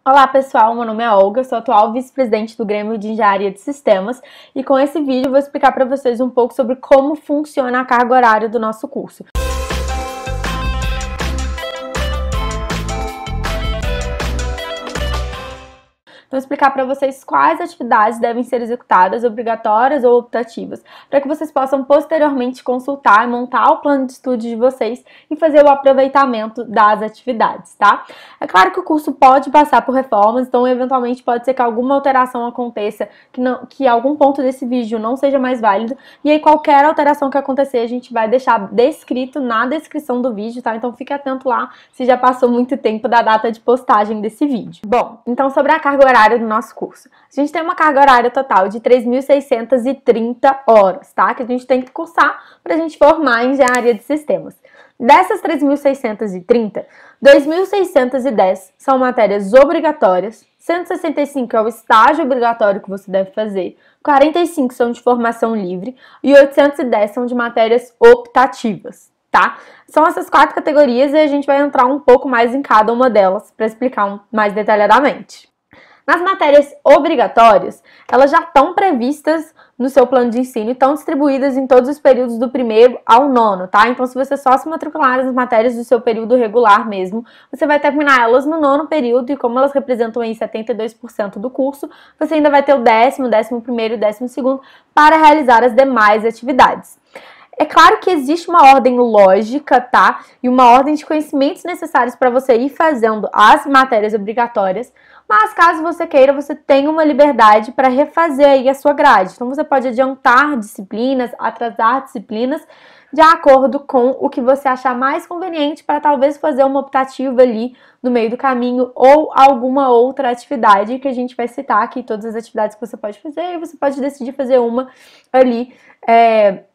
Olá pessoal, meu nome é Olga, sou atual vice-presidente do Grêmio de Engenharia de Sistemas e com esse vídeo eu vou explicar para vocês um pouco sobre como funciona a carga horária do nosso curso. Então, explicar para vocês quais atividades devem ser executadas, obrigatórias ou optativas, para que vocês possam posteriormente consultar e montar o plano de estudo de vocês e fazer o aproveitamento das atividades, tá? É claro que o curso pode passar por reformas, então eventualmente pode ser que alguma alteração aconteça, que algum ponto desse vídeo não seja mais válido, e aí qualquer alteração que acontecer a gente vai deixar descrito na descrição do vídeo, tá? Então fique atento lá se já passou muito tempo da data de postagem desse vídeo. Bom, então sobre a carga horária do nosso curso. A gente tem uma carga horária total de 3.630 horas, tá? Que a gente tem que cursar para a gente formar em engenharia de sistemas. Dessas 3.630, 2.610 são matérias obrigatórias, 165 é o estágio obrigatório que você deve fazer, 45 são de formação livre e 810 são de matérias optativas, tá? São essas 4 categorias e a gente vai entrar um pouco mais em cada uma delas para explicar mais detalhadamente. Nas matérias obrigatórias, elas já estão previstas no seu plano de ensino e estão distribuídas em todos os períodos do 1º ao 9º, tá? Então, se você só se matricular nas matérias do seu período regular mesmo, você vai terminar elas no 9º período e como elas representam aí 72% do curso, você ainda vai ter o 10º, 11º e 12º para realizar as demais atividades. É claro que existe uma ordem lógica, tá? E uma ordem de conhecimentos necessários para você ir fazendo as matérias obrigatórias, mas caso você queira, você tem uma liberdade para refazer aí a sua grade. Então você pode adiantar disciplinas, atrasar disciplinas, de acordo com o que você achar mais conveniente para talvez fazer uma optativa ali no meio do caminho ou alguma outra atividade que a gente vai citar aqui, todas as atividades que você pode fazer e você pode decidir fazer uma ali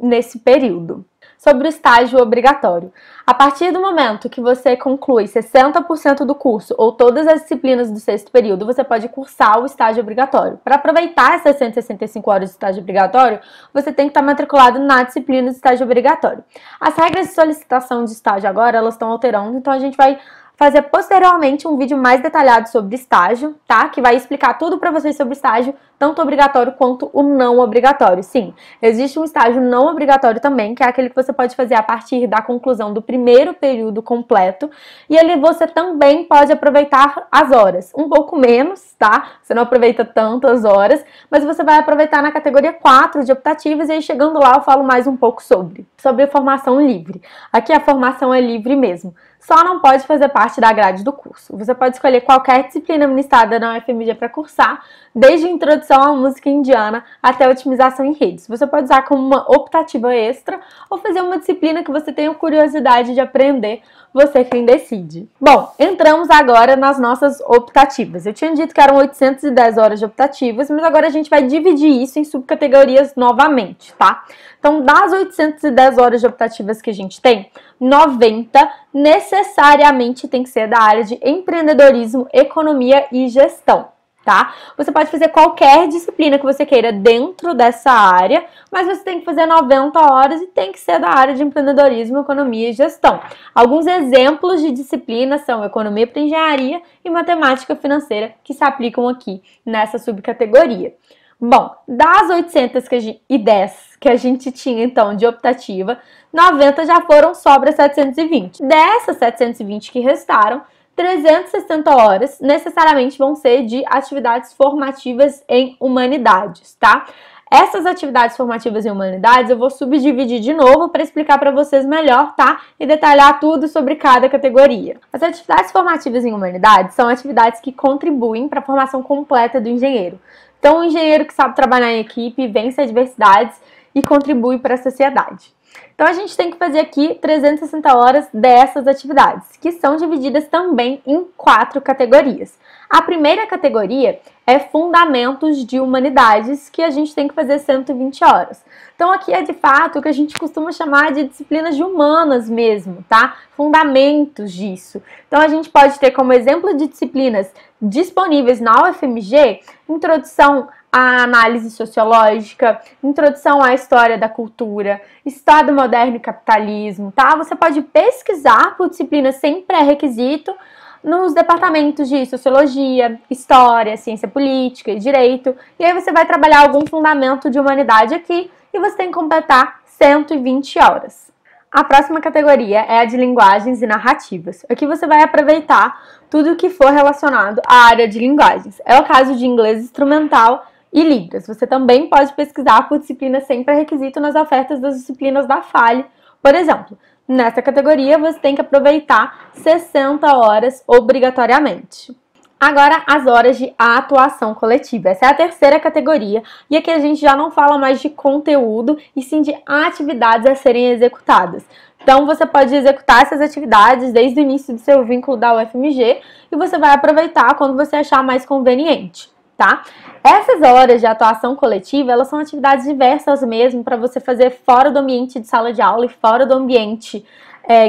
nesse período. Sobre o estágio obrigatório. A partir do momento que você conclui 60% do curso ou todas as disciplinas do 6º período, você pode cursar o estágio obrigatório. Para aproveitar essas 165 horas de estágio obrigatório, você tem que estar matriculado na disciplina de estágio obrigatório. As regras de solicitação de estágio agora, elas estão alterando, então a gente vai fazer posteriormente um vídeo mais detalhado sobre estágio, tá? Que vai explicar tudo para vocês sobre estágio, tanto obrigatório quanto o não obrigatório. Sim, existe um estágio não obrigatório também, que é aquele que você pode fazer a partir da conclusão do 1º período completo, e ali você também pode aproveitar as horas, um pouco menos, tá? Você não aproveita tantas horas, mas você vai aproveitar na categoria 4 de optativas, e aí chegando lá eu falo mais um pouco sobre formação livre. Aqui a formação é livre mesmo. Só não pode fazer parte da grade do curso. Você pode escolher qualquer disciplina ministrada na UFMG para cursar, desde a introdução à música indiana até a otimização em redes. Você pode usar como uma optativa extra ou fazer uma disciplina que você tenha curiosidade de aprender, você quem decide. Bom, entramos agora nas nossas optativas. Eu tinha dito que eram 810 horas de optativas, mas agora a gente vai dividir isso em subcategorias novamente, tá? Então, das 810 horas de optativas que a gente tem, 90 necessariamente tem que ser da área de empreendedorismo, economia e gestão, tá? Você pode fazer qualquer disciplina que você queira dentro dessa área, mas você tem que fazer 90 horas e tem que ser da área de empreendedorismo, economia e gestão. Alguns exemplos de disciplinas são economia para engenharia e matemática financeira que se aplicam aqui nessa subcategoria. Bom, das 810 que a gente tinha, então, de optativa, 90 já foram sobra 720. Dessas 720 que restaram, 360 horas necessariamente vão ser de atividades formativas em humanidades, tá? Essas atividades formativas em humanidades eu vou subdividir de novo para explicar para vocês melhor, tá? E detalhar tudo sobre cada categoria. As atividades formativas em humanidades são atividades que contribuem para a formação completa do engenheiro. Então, o engenheiro que sabe trabalhar em equipe, vence adversidades e contribui para a sociedade. Então, a gente tem que fazer aqui 360 horas dessas atividades, que são divididas também em 4 categorias. A primeira categoria é Fundamentos de Humanidades, que a gente tem que fazer 120 horas. Então, aqui é de fato o que a gente costuma chamar de disciplinas de humanas mesmo, tá? Fundamentos disso. Então, a gente pode ter como exemplo de disciplinas disponíveis na UFMG, introdução à análise sociológica, introdução à história da cultura, Estado moderno e capitalismo, tá? Você pode pesquisar por disciplina sem pré-requisito, nos departamentos de Sociologia, História, Ciência Política e Direito, e aí você vai trabalhar algum fundamento de humanidade aqui e você tem que completar 120 horas. A próxima categoria é a de linguagens e narrativas. Aqui você vai aproveitar tudo o que for relacionado à área de linguagens. É o caso de inglês instrumental e Libras. Você também pode pesquisar por disciplina sem pré-requisito nas ofertas das disciplinas da FALE, por exemplo. Nessa categoria, você tem que aproveitar 60 horas obrigatoriamente. Agora, as horas de atuação coletiva. Essa é a terceira categoria, e aqui a gente já não fala mais de conteúdo, e sim de atividades a serem executadas. Então, você pode executar essas atividades desde o início do seu vínculo da UFMG, e você vai aproveitar quando você achar mais conveniente, tá? Essas horas de atuação coletiva, elas são atividades diversas mesmo, para você fazer fora do ambiente de sala de aula e fora do ambiente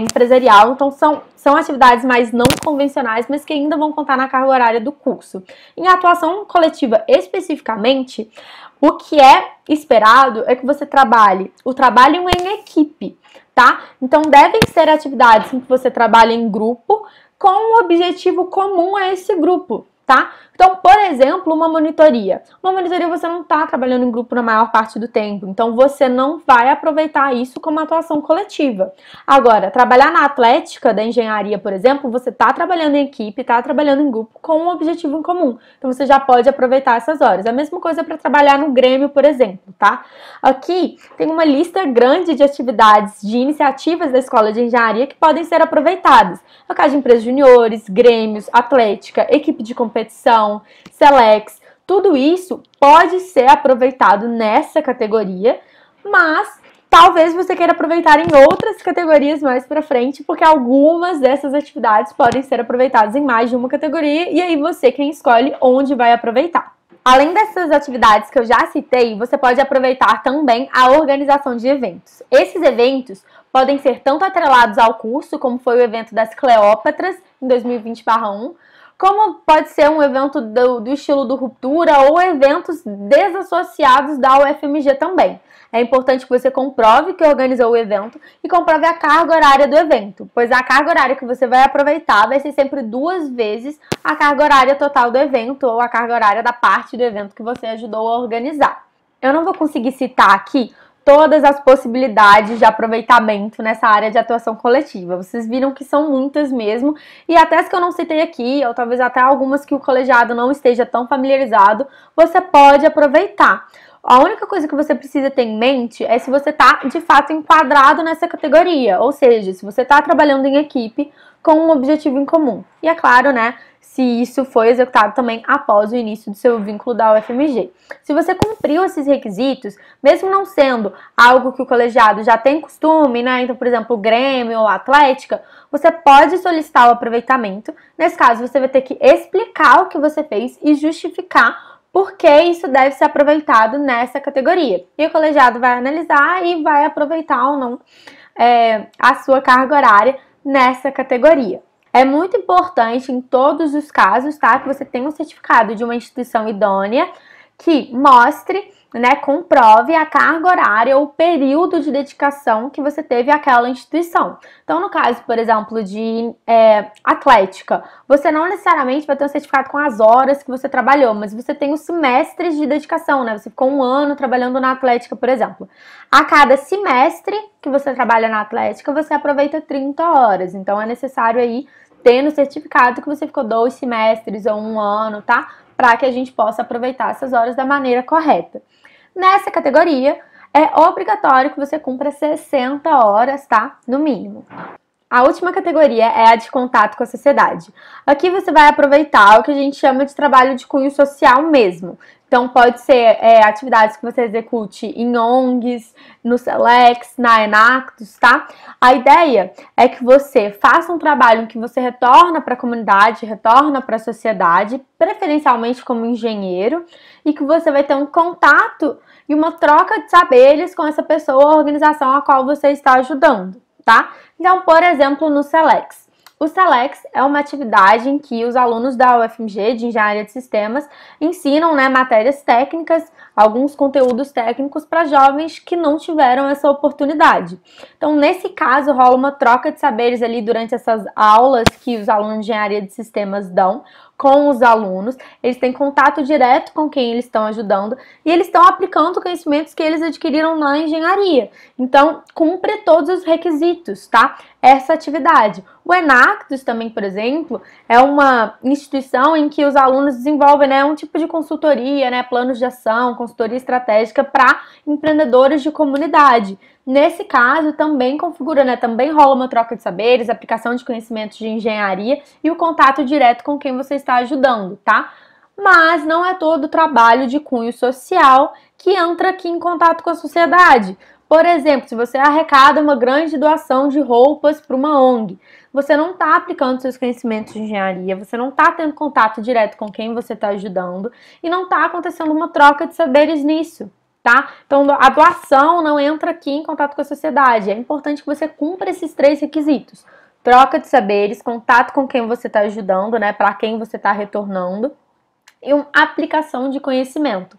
empresarial. Então, são atividades mais não convencionais, mas que ainda vão contar na carga horária do curso. Em atuação coletiva especificamente, o que é esperado é que você trabalhe o trabalho em equipe, tá? Então, devem ser atividades em que você trabalha em grupo com um objetivo comum a esse grupo, tá? Então, por exemplo, uma monitoria. Uma monitoria você não está trabalhando em grupo na maior parte do tempo, então você não vai aproveitar isso como atuação coletiva. Agora, trabalhar na atlética da engenharia, por exemplo, você está trabalhando em equipe, está trabalhando em grupo com um objetivo em comum. Então, você já pode aproveitar essas horas. A mesma coisa para trabalhar no Grêmio, por exemplo, tá? Aqui tem uma lista grande de atividades, de iniciativas da Escola de Engenharia que podem ser aproveitadas. No caso de empresas juniores, grêmios, atlética, equipe de competição, Selex, tudo isso pode ser aproveitado nessa categoria, mas talvez você queira aproveitar em outras categorias mais para frente, porque algumas dessas atividades podem ser aproveitadas em mais de uma categoria, e aí você quem escolhe onde vai aproveitar. Além dessas atividades que eu já citei, você pode aproveitar também a organização de eventos. Esses eventos podem ser tanto atrelados ao curso, como foi o evento das Cleópatras em 2020/1, como pode ser um evento do estilo do Ruptura ou eventos desassociados da UFMG também. É importante que você comprove que organizou o evento e comprove a carga horária do evento, pois a carga horária que você vai aproveitar vai ser sempre 2 vezes a carga horária total do evento ou a carga horária da parte do evento que você ajudou a organizar. Eu não vou conseguir citar aqui todas as possibilidades de aproveitamento nessa área de atuação coletiva. Vocês viram que são muitas mesmo, e até as que eu não citei aqui, ou talvez até algumas que o colegiado não esteja tão familiarizado, você pode aproveitar. A única coisa que você precisa ter em mente é se você está, de fato, enquadrado nessa categoria, ou seja, se você está trabalhando em equipe com um objetivo em comum. E é claro, né, se isso foi executado também após o início do seu vínculo da UFMG. Se você cumpriu esses requisitos, mesmo não sendo algo que o colegiado já tem costume, né, então, por exemplo, o Grêmio ou a Atlética, você pode solicitar o aproveitamento. Nesse caso, você vai ter que explicar o que você fez e justificar por que isso deve ser aproveitado nessa categoria. E o colegiado vai analisar e vai aproveitar ou não a sua carga horária nessa categoria. É muito importante em todos os casos, tá, que você tenha um certificado de uma instituição idônea que mostre, né, comprove a carga horária ou período de dedicação que você teve àquela instituição. Então, no caso, por exemplo, de atlética, você não necessariamente vai ter um certificado com as horas que você trabalhou, mas você tem os semestres de dedicação, né? Você ficou 1 ano trabalhando na atlética, por exemplo. A cada semestre que você trabalha na atlética, você aproveita 30 horas. Então, é necessário aí ter no certificado que você ficou 2 semestres ou 1 ano, tá? Para que a gente possa aproveitar essas horas da maneira correta. Nessa categoria, é obrigatório que você cumpra 60 horas, tá? No mínimo. A última categoria é a de contato com a sociedade. Aqui você vai aproveitar o que a gente chama de trabalho de cunho social mesmo. Então, pode ser atividades que você execute em ONGs, no Selex, na Enactus, tá? A ideia é que você faça um trabalho em que você retorna para a comunidade, retorna para a sociedade, preferencialmente como engenheiro, e que você vai ter um contato e uma troca de saberes com essa pessoa ou organização a qual você está ajudando, tá? Então, por exemplo, no Selex. O Selex é uma atividade em que os alunos da UFMG, de Engenharia de Sistemas, ensinam, né, matérias técnicas alguns conteúdos técnicos para jovens que não tiveram essa oportunidade. Então, nesse caso, rola uma troca de saberes ali durante essas aulas que os alunos de engenharia de sistemas dão com os alunos, eles têm contato direto com quem eles estão ajudando e eles estão aplicando conhecimentos que eles adquiriram na engenharia. Então, cumpre todos os requisitos, tá? Essa atividade. O Enactus também, por exemplo, é uma instituição em que os alunos desenvolvem, né, um tipo de consultoria, né, planos de ação, consultoria estratégica para empreendedores de comunidade. Nesse caso, também configura, né, também rola uma troca de saberes, aplicação de conhecimentos de engenharia e o contato direto com quem você está ajudando, tá? Mas não é todo o trabalho de cunho social que entra aqui em contato com a sociedade. Por exemplo, se você arrecada uma grande doação de roupas para uma ONG, você não está aplicando seus conhecimentos de engenharia, você não está tendo contato direto com quem você está ajudando e não está acontecendo uma troca de saberes nisso. Tá? Então, a doação não entra aqui em contato com a sociedade. É importante que você cumpra esses 3 requisitos. Troca de saberes, contato com quem você está ajudando, né? Para quem você está retornando. E uma aplicação de conhecimento.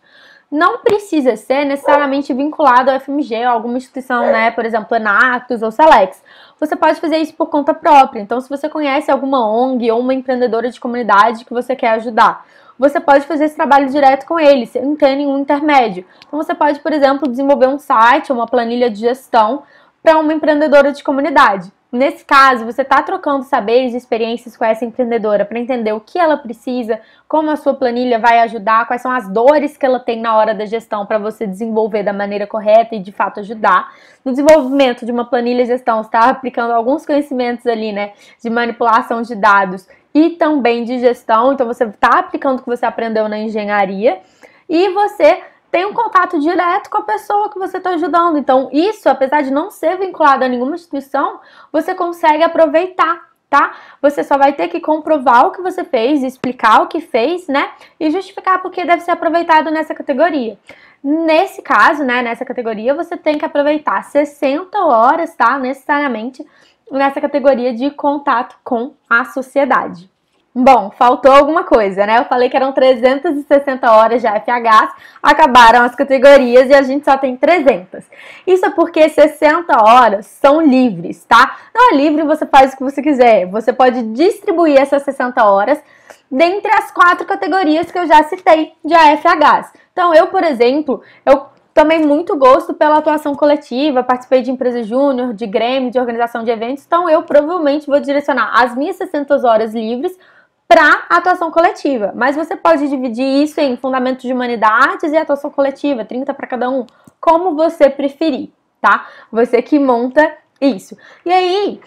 Não precisa ser necessariamente vinculado ao FMG ou alguma instituição, né? Por exemplo, Enactus ou Selex. Você pode fazer isso por conta própria. Então, se você conhece alguma ONG ou uma empreendedora de comunidade que você quer ajudar, você pode fazer esse trabalho direto com eles, sem ter nenhum intermédio. Então, você pode, por exemplo, desenvolver um site ou uma planilha de gestão para uma empreendedora de comunidade. Nesse caso, você está trocando saberes e experiências com essa empreendedora para entender o que ela precisa, como a sua planilha vai ajudar, quais são as dores que ela tem na hora da gestão para você desenvolver da maneira correta e de fato ajudar. No desenvolvimento de uma planilha de gestão, você está aplicando alguns conhecimentos ali, né, de manipulação de dados e também de gestão. Então, você está aplicando o que você aprendeu na engenharia e você tem um contato direto com a pessoa que você está ajudando. Então, isso, apesar de não ser vinculado a nenhuma instituição, você consegue aproveitar, tá? Você só vai ter que comprovar o que você fez, explicar o que fez, né? E justificar porque deve ser aproveitado nessa categoria. Nesse caso, né, nessa categoria, você tem que aproveitar 60 horas, tá? Necessariamente nessa categoria de contato com a sociedade. Bom, faltou alguma coisa, né? Eu falei que eram 360 horas de AFHs, acabaram as categorias e a gente só tem 300. Isso é porque 60 horas são livres, tá? Não é livre, você faz o que você quiser. Você pode distribuir essas 60 horas dentre as 4 categorias que eu já citei de AFHs. Então, eu, por exemplo, eu tomei muito gosto pela atuação coletiva, participei de empresa júnior, de grêmio, de organização de eventos, então eu provavelmente vou direcionar as minhas 60 horas livres para atuação coletiva, mas você pode dividir isso em fundamentos de humanidades e atuação coletiva, 30 para cada um, como você preferir, tá? Você que monta isso. E aí,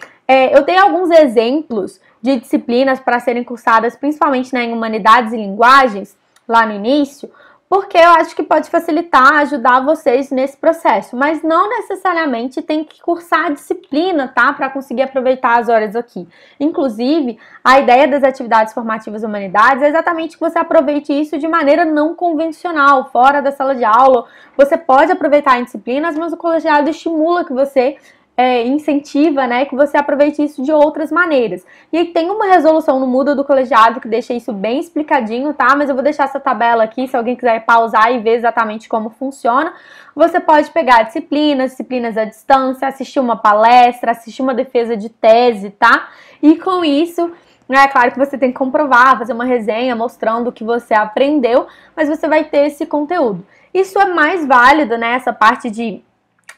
eu tenho alguns exemplos de disciplinas para serem cursadas, principalmente, né, em humanidades e linguagens, lá no início, porque eu acho que pode facilitar, ajudar vocês nesse processo, mas não necessariamente tem que cursar a disciplina, tá? Para conseguir aproveitar as horas aqui. Inclusive, a ideia das atividades formativas humanidades é exatamente que você aproveite isso de maneira não convencional, fora da sala de aula. Você pode aproveitar em disciplinas, mas o colegiado estimula que você incentiva, né, que você aproveite isso de outras maneiras. E aí tem uma resolução no Moodle do colegiado que deixa isso bem explicadinho, tá? Mas eu vou deixar essa tabela aqui, se alguém quiser pausar e ver exatamente como funciona. Você pode pegar disciplinas à distância, assistir uma palestra, assistir uma defesa de tese, tá? E com isso, é claro que você tem que comprovar, fazer uma resenha mostrando o que você aprendeu, mas você vai ter esse conteúdo. Isso é mais válido, né, essa parte de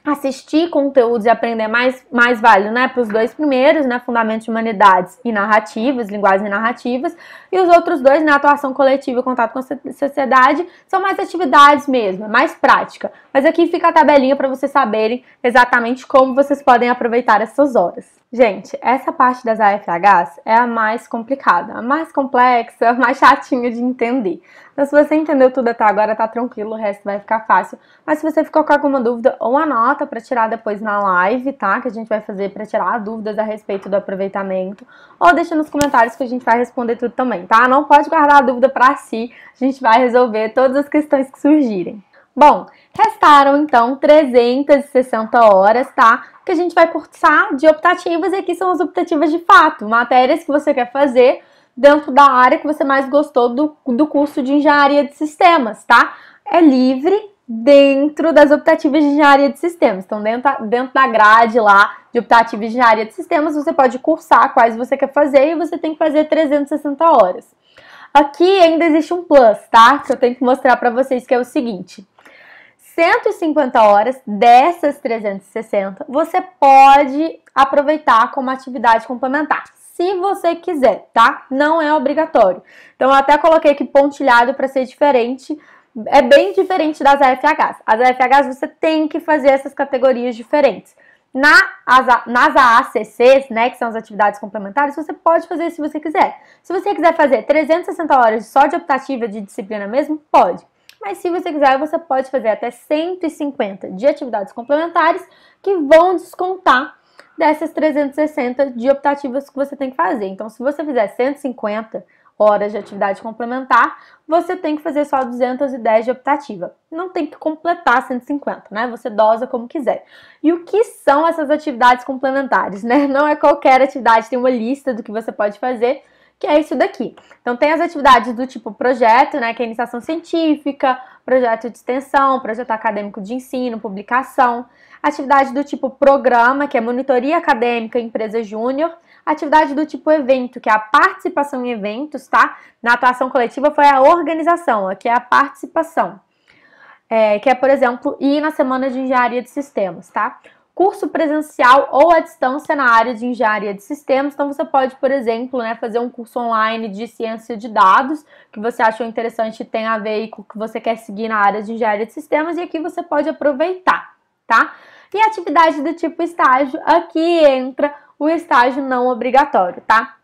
assistir conteúdos e aprender mais válido, né, para os 2 primeiros, né, fundamentos de humanidades e narrativas, linguagens e narrativas, e os outros 2, né, atuação coletiva e contato com a sociedade, são mais atividades mesmo, mais prática. Mas aqui fica a tabelinha para vocês saberem exatamente como vocês podem aproveitar essas horas. Gente, essa parte das AFHs é a mais complicada, a mais complexa, a mais chatinha de entender. Então, se você entendeu tudo até agora, tá tranquilo, o resto vai ficar fácil. Mas se você ficou com alguma dúvida, ou anota para tirar depois na live, tá? Que a gente vai fazer para tirar dúvidas a respeito do aproveitamento. Ou deixa nos comentários que a gente vai responder tudo também, tá? Não pode guardar a dúvida para si, a gente vai resolver todas as questões que surgirem. Bom, restaram então 360 horas, tá? Que a gente vai cursar de optativas, e aqui são as optativas de fato, matérias que você quer fazer dentro da área que você mais gostou do curso de engenharia de sistemas, tá? é livre dentro das optativas de engenharia de sistemas. Então, dentro da grade lá de optativas de engenharia de sistemas, você pode cursar quais você quer fazer e você tem que fazer 360 horas. Aqui ainda existe um plus, tá? Que eu tenho que mostrar para vocês, que é o seguinte: 150 horas dessas 360 você pode aproveitar como atividade complementar, se você quiser, tá? Não é obrigatório. Então, eu até coloquei aqui pontilhado para ser diferente. É bem diferente das AFHs. As AFHs você tem que fazer essas categorias diferentes. Nas AACCs, né, que são as atividades complementares, você pode fazer se você quiser. Se você quiser fazer 360 horas só de optativa, de disciplina mesmo, pode. Mas se você quiser, você pode fazer até 150 de atividades complementares que vão descontar dessas 360 de optativas que você tem que fazer. Então, se você fizer 150 horas de atividade complementar, você tem que fazer só 210 de optativa. Não tem que completar 150, né? Você dosa como quiser. E o que são essas atividades complementares, né? Não é qualquer atividade, tem uma lista do que você pode fazer, que é isso daqui. Então, tem as atividades do tipo projeto, né, que é iniciação científica, projeto de extensão, projeto acadêmico de ensino, publicação. Atividade do tipo programa, que é monitoria acadêmica em empresa júnior. Atividade do tipo evento, que é a participação em eventos, tá? Na atuação coletiva foi a organização, aqui é a participação. Que é, por exemplo, ir na semana de engenharia de sistemas, tá? Curso presencial ou à distância na área de engenharia de sistemas. Então, você pode, por exemplo, né, fazer um curso online de ciência de dados, que você achou interessante e tem a ver com o que você quer seguir na área de engenharia de sistemas, e aqui você pode aproveitar, tá? E atividade do tipo estágio, aqui entra o estágio não obrigatório, tá?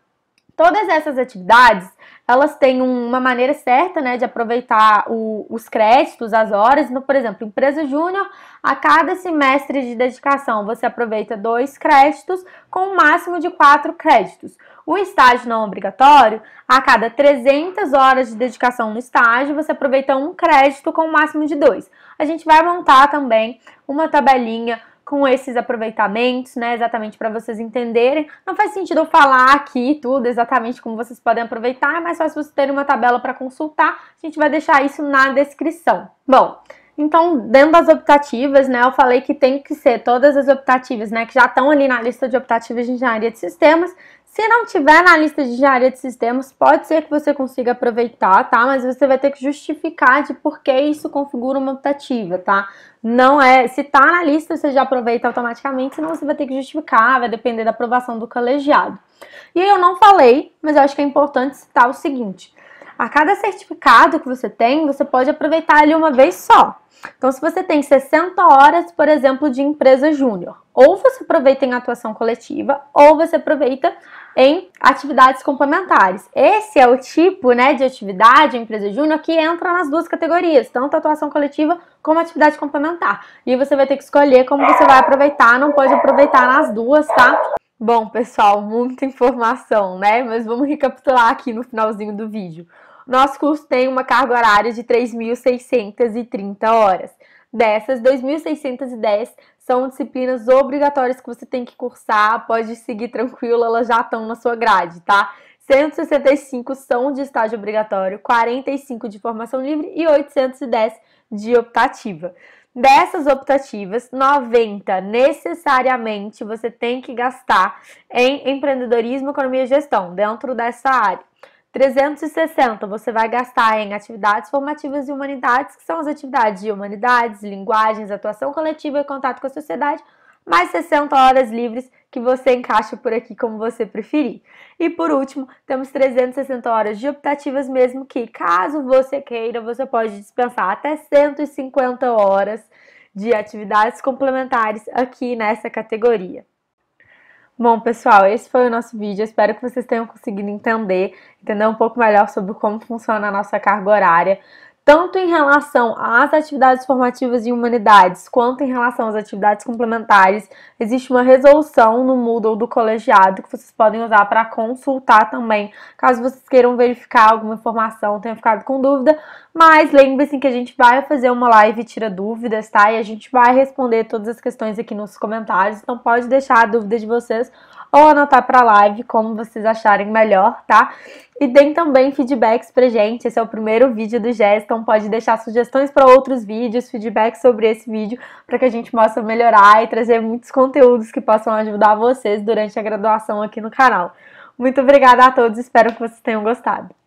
Todas essas atividades, elas têm uma maneira certa, né, de aproveitar os créditos, as horas. Então, por exemplo, empresa júnior, a cada semestre de dedicação, você aproveita 2 créditos com um máximo de 4 créditos. O estágio não obrigatório, a cada 300 horas de dedicação no estágio, você aproveita 1 crédito com um máximo de 2. A gente vai montar também uma tabelinha com esses aproveitamentos, né, exatamente para vocês entenderem. Não faz sentido eu falar aqui tudo exatamente como vocês podem aproveitar, mas só se vocês terem uma tabela para consultar, a gente vai deixar isso na descrição. Bom, então, dentro das optativas, né, eu falei que tem que ser todas as optativas, né, que já estão ali na lista de optativas de engenharia de sistemas. Se não tiver na lista de engenharia de sistemas, pode ser que você consiga aproveitar, tá? Mas você vai ter que justificar de por que isso configura uma optativa, tá? Não é, se tá na lista, você já aproveita automaticamente, senão você vai ter que justificar, vai depender da aprovação do colegiado. E eu não falei, mas eu acho que é importante citar o seguinte: a cada certificado que você tem, você pode aproveitar ele uma vez só. Então, se você tem 60 horas, por exemplo, de empresa júnior, ou você aproveita em atuação coletiva, ou você aproveita em atividades complementares. Esse é o tipo, né, de atividade, empresa júnior, que entra nas duas categorias, tanto atuação coletiva como atividade complementar. E você vai ter que escolher como você vai aproveitar, não pode aproveitar nas duas, tá? Bom, pessoal, muita informação, né? Mas vamos recapitular aqui no finalzinho do vídeo. Nosso curso tem uma carga horária de 3.630 horas. Dessas, 2.610 são disciplinas obrigatórias que você tem que cursar, pode seguir tranquilo, elas já estão na sua grade, tá? 165 são de estágio obrigatório, 45 de formação livre e 810 de optativa. Dessas optativas, 90 necessariamente você tem que gastar em empreendedorismo, economia e gestão, dentro dessa área. 360 você vai gastar em atividades formativas e humanidades, que são as atividades de humanidades, linguagens, atuação coletiva e contato com a sociedade, mais 60 horas livres que você encaixa por aqui como você preferir. E por último, temos 360 horas de optativas, mesmo que, caso você queira, você pode dispensar até 150 horas de atividades complementares aqui nessa categoria. Bom, pessoal, esse foi o nosso vídeo. Eu espero que vocês tenham conseguido entender um pouco melhor sobre como funciona a nossa carga horária, tanto em relação às atividades formativas em humanidades, quanto em relação às atividades complementares. Existe uma resolução no Moodle do colegiado que vocês podem usar para consultar também, caso vocês queiram verificar alguma informação, tenham ficado com dúvida. Mas lembre-se que a gente vai fazer uma live tira dúvidas, tá? E a gente vai responder todas as questões aqui nos comentários, então pode deixar a dúvida de vocês ou anotar para live, como vocês acharem melhor, tá? E deem também feedbacks pra gente. Esse é o primeiro vídeo do GES, então pode deixar sugestões para outros vídeos, feedbacks sobre esse vídeo, para que a gente possa melhorar e trazer muitos conteúdos que possam ajudar vocês durante a graduação aqui no canal. Muito obrigada a todos, espero que vocês tenham gostado.